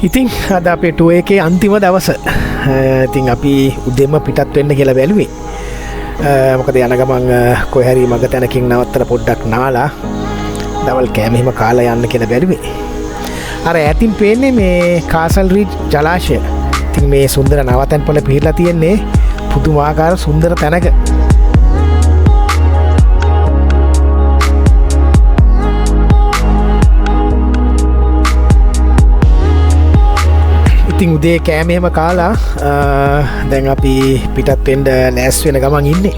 ඉතින් අද අපේ ටුව එකේ අන්තිම දවස. ඉතින් අපි උදෙම පිටත් වෙන්න කියලා බැලුවේ. මොකද යන ගමන් කොහේ හරි මග තැනකින් නවත්තලා පොඩ්ඩක් නාලා දවල් කෑම එහෙම කාලා යන්න කියලා බැලුවේ. අර ඈතින් පේන්නේ මේ කාසල් රීච් ජලාශය. ඉතින් මේ සුන්දර නවතැන් පොළ පිහිටලා තියෙන්නේ පුදුමාකාර සුන්දර තැනක. ඉතින් උදේ කෑම එහෙම කාලා දැන් අපි පිටත් වෙන්න ලෑස්ති වෙන ගමන් ඉන්නේ.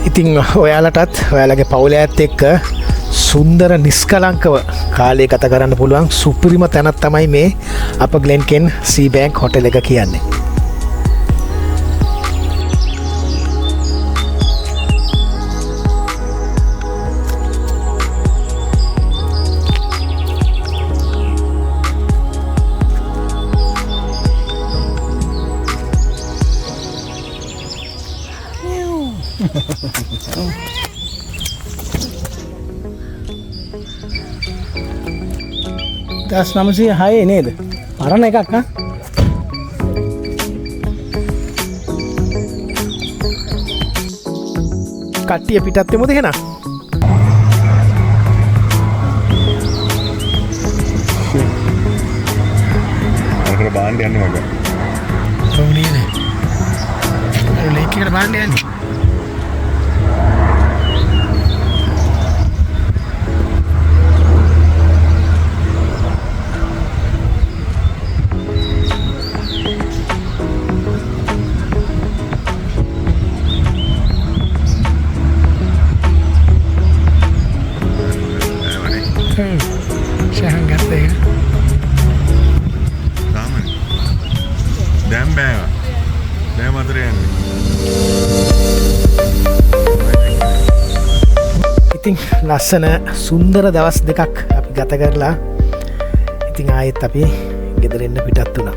ඉතින් ඔයාලටත් ඔයාලගේ පවුලයත් එක්ක සුන්දර නිස්කලංකව කාලය ගත කරන්න පුළුවන් සුපිරිම තැනක් තමයි මේ අප ග්ලෙන්කෙන් සී බැංක් හොටෙල් එක කියන්නේ. දස් 906 නේද? පරණ එකක් නා. කට්ටිය පිටත් වෙමුද එහෙනම්? අරකට බාන්න යන්නේ මග. තෝනේ නේ. ලේක් එකට බාන්න යන්නේ. ඉතින් ලස්සන සුන්දර දවස් දෙකක් අපි ගත කරලා ඉතින් ආයෙත් අපි ගෙදර එන්න පිටත් වුණා.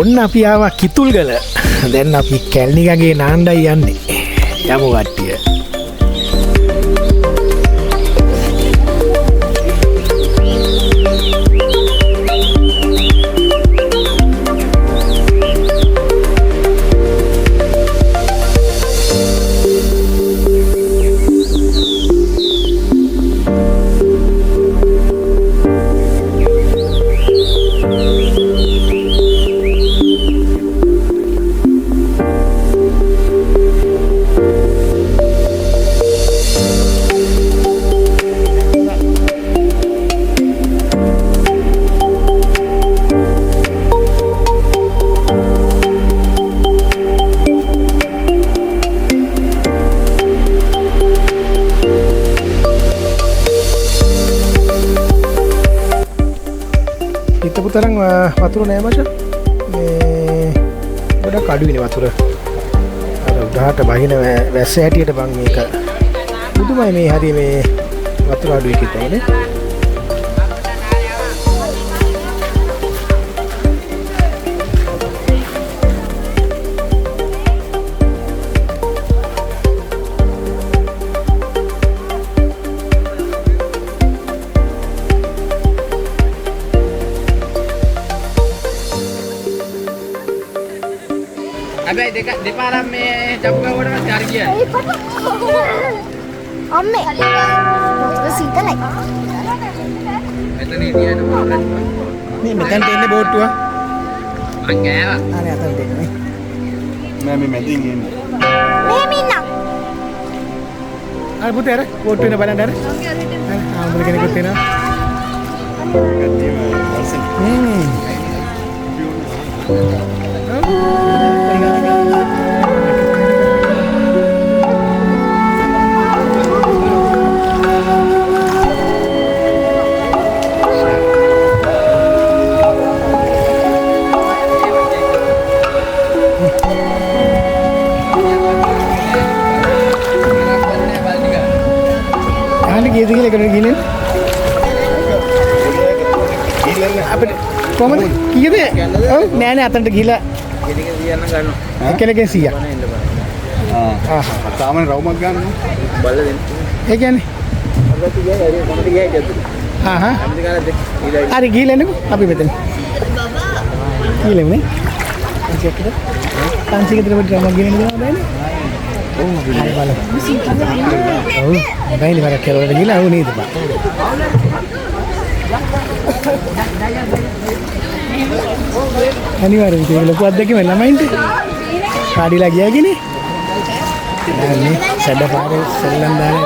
ඔන්න අපි ආවා කිතුල්ගල. දැන් අපි කැලණිගගේ නාණ්ඩයි යන්නේ. යමු කට්ටිය. හිතපු තරම් වතුර නෑ මචං. මේ ගොඩක් අඩුයිනේ වතුර. අර උඩහට බහින වැස්ස හැටියට බං මේක. පුදුමයි මේ හරිය මේ වතුර අඩුයි කිව්වනේ. හැබැයි දෙපාරක් මේ ජම්බුගාවට හරි කියන්නේ. අම්මේ මොකද සීතලයි. මෙතන ඉතියන මොකක්ද? මේ මෙතනට එන්නේ බෝට්ටුව. මං ගෑවා. අනේ අතනට එන්නේ. මම මේ මැදින් එන්නේ. මෙහෙම ඉන්නම්. අර පුතේ අර බෝට්ටුව එන බලන්න අර. ආම්බල කෙනෙකුත් එනවා. කට්ටියම වර්ෂන්. ගියද කියලා එකට ගිහින් අපිට කොහමද කීයද? ඔව් නෑ නෑ අතනට ගිහලා ගෙඩික තියන්න ගන්නවා. කෙනෙක්ගෙන් 100ක්. තාමනේ රවුමක් ගන්න. බල්ල දෙන්න. ඒ කියන්නේ අපිට ගියා හරි කොහමද ගියා කියද්දි. අපිට ගාලා ඊළඟ හරි ගිහලා එන්නකෝ අපි මෙතන. ගිහලා නේ. චෙක් කරලා. පන්සික විතර ඩ්‍රම ගෙනින්න දෙනවා බෑනේ. ඔව් හරි බලන්න. ඔව් බෑනේ වර කෙරවල ගිහලා ආව නේද බා. අනිවාර්යෙන් ඒක ලොකු අත්දැකීමක් ළමයින්ට. කාඩිලා ගියා කියන්නේ. නෑ සැඩ පාරේ සෙල්ලම් දාලා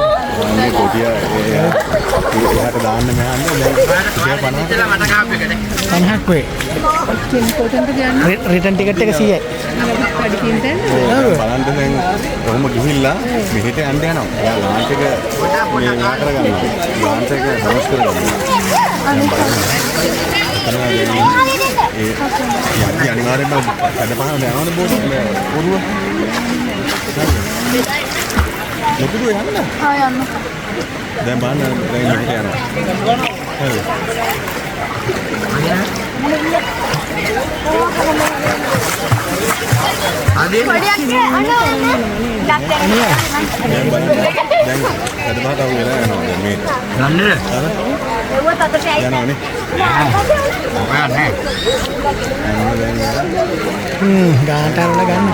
මේ කොටිය එයාට දාන්න මෙහාන්න දැන් 50 මට කාප් එකට. 50ක් වේ. රිටර්න් ටිකට් එක 100යි. බලන්න දැන් කොහොම ගිහිල්ලා මෙහෙට යන්න යනවා. එයා ලාන්ච් එක මේ නා කරගන්නවා. ලාන්ච් එක බොනස් කරගන්නවා. ඒ යටි අනිවාර්යෙන්ම කඩපහන යනවනේ බෝඩ් පොරුව. ලොකුද යන්න? ආ යන්න. දැන් බලන්න දැන් මෙහෙට යනවා. හරි. අදේ පොඩියක් අන්න දැන් බලන්න දැන් කඩපහට අවු වෙලා යනවා දැන් මේ. ගන්නද? ඒව තතට ඇයි. යනවනේ. ඔයා නෑ. යනවා දැන් ගානට අරලා ගන්න.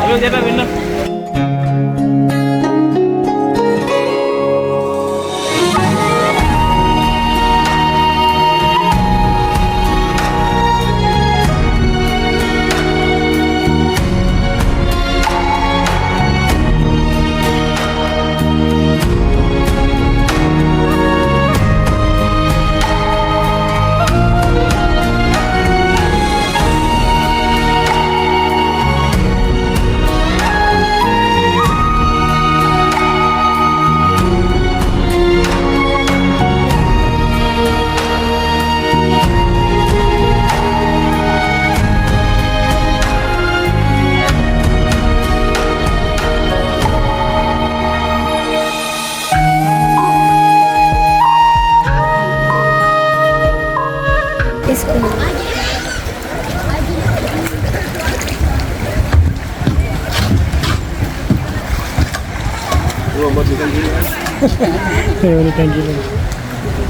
ඒවනේ thank you.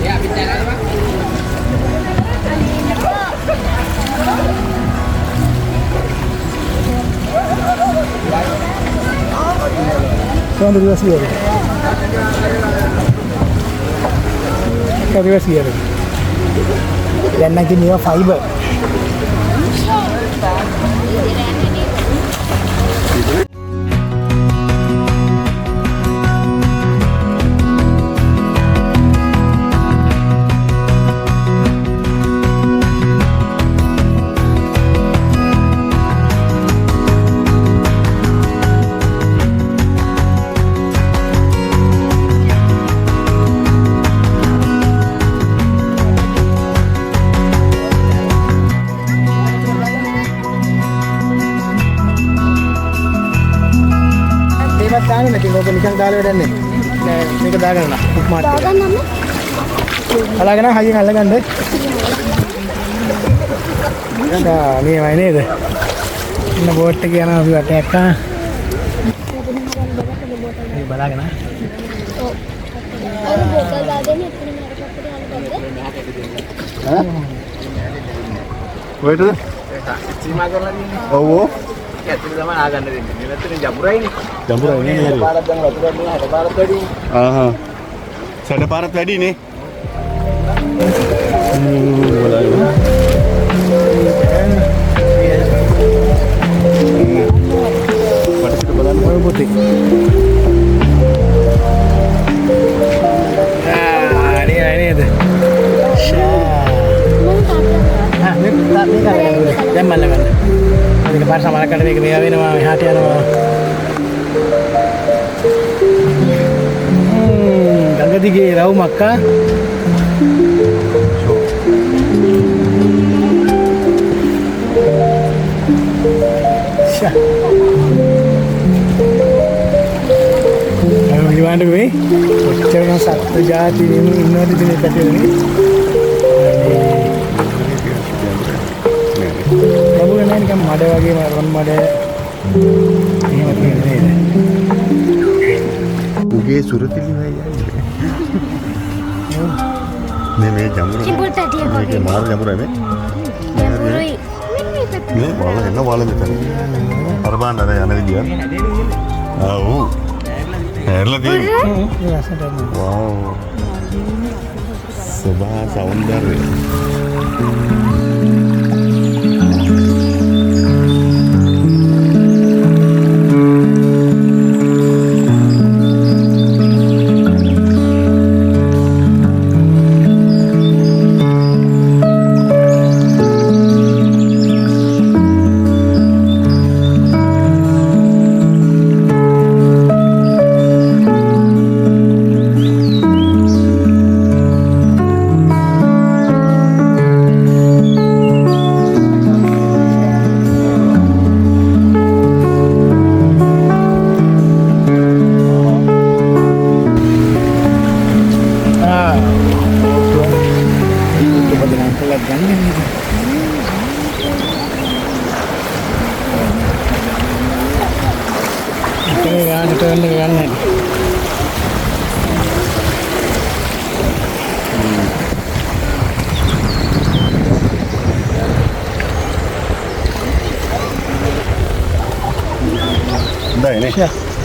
එයා අපිට දැනගන්නවා. කොහොමද දිවසියද? කදිවසියද? දැන් නම් කියන්නේ ඒවා ෆයිබර්. තියෙන. ඉතින් ඕක නිකන් දාලා වැඩන්නේ. නෑ මේක දාගන්න. උප්මාත් එක. දාගන්නම. අල්ලගෙන හයියෙන් අල්ලගන්න. මේ වයි නේද? ඉන්න බෝට් එක යනවා අපි වටයක් ආ. මේ බලාගෙන. අර බෝතල් දාගෙන එතන මාරකට යනකොට. කොහෙටද? සීමා කරලා තියෙන්නේ. ඔව් ඔව්. ඇත්තට තමයි ආගන්න දෙන්නේ. මෙතන ජඹුරයිනේ. ජඹුරයි නේ. පාරක් දැන් වතුර දුන්නා හද පාරක් වැඩි. ආහා. සැඩ පාරත් වැඩි නේ. පටිසිට බලන්න ඔය පොතේ. නේද? දැන් මල්ලගන්න. මේක පාර සමහරකට මේක මේවා වෙනවා එහාට යනවා. ගඟ දිගේ රවුමක් ආ. විවාන්ට වෙයි. ඔච්චර නම් සත්ත්ව ජාති ඉන්නවද ඉතින් මේ පැත්තේ. ගැඹුරු නෑ නිකන් මඩ වගේ රන් මඩ එහෙම තියෙන්නේ නේද? උගේ සුරතිලි වෙයි යන්නේ. මේ ජඹුර. කිඹුල් පැටියෙක් වගේ. මේකේ මාර ජඹුරයි මේ. ගැඹුරුයි. මේ වල එන්න වල මෙතන. අර බලන්න අර යන විදිය. ආව්. හැරලා තියෙනවා. වව්. සබා සෞන්දර්යය.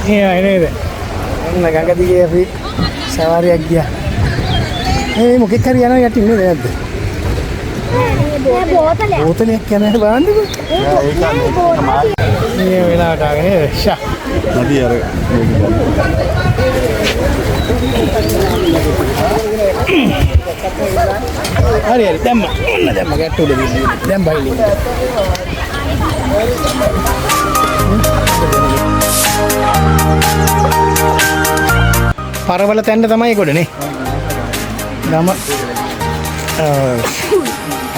ඒ නේද? ඔන්න ගඟ දිගේ අපි සවාරියක් ගියා. මේ මොකෙක් හරි යනවා යටින් නේද නැද්ද? නෑ බෝතලයක්. බෝතලයක් යනවා බලන්නකෝ. මේ වෙලාවට ආගෙන නේද? ෂා. නදී අර හරි හරි දැම්ම. ඔන්න දැම්ම ගැට්ටුවල දින්නේ. දැන් බයිලි. පරවල තැන්න තමයි ගොඩනේ. ගම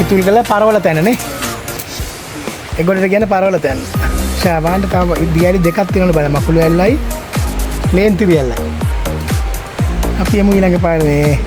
ඉතුල් කළ පරවල තැනනේ. එගොඩට කියන්නේ පරවල තැන්න. ශාවාන්ට තම දියලි දෙකක් තියෙනවලු බලන්න. මකුළු ඇල්ලයි ලේන්තිරි ඇල්ලයි. අපි යමු ඊළඟ පාරේ.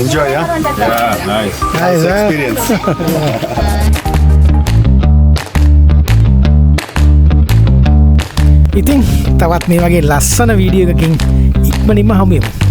Enjoy, yeah? Yeah, nice. Nice experience. ඉතින් තවත් මේ වගේ ලස්සන වීඩියෝ එකකින් ඉක්මනින්ම හමු වෙමු.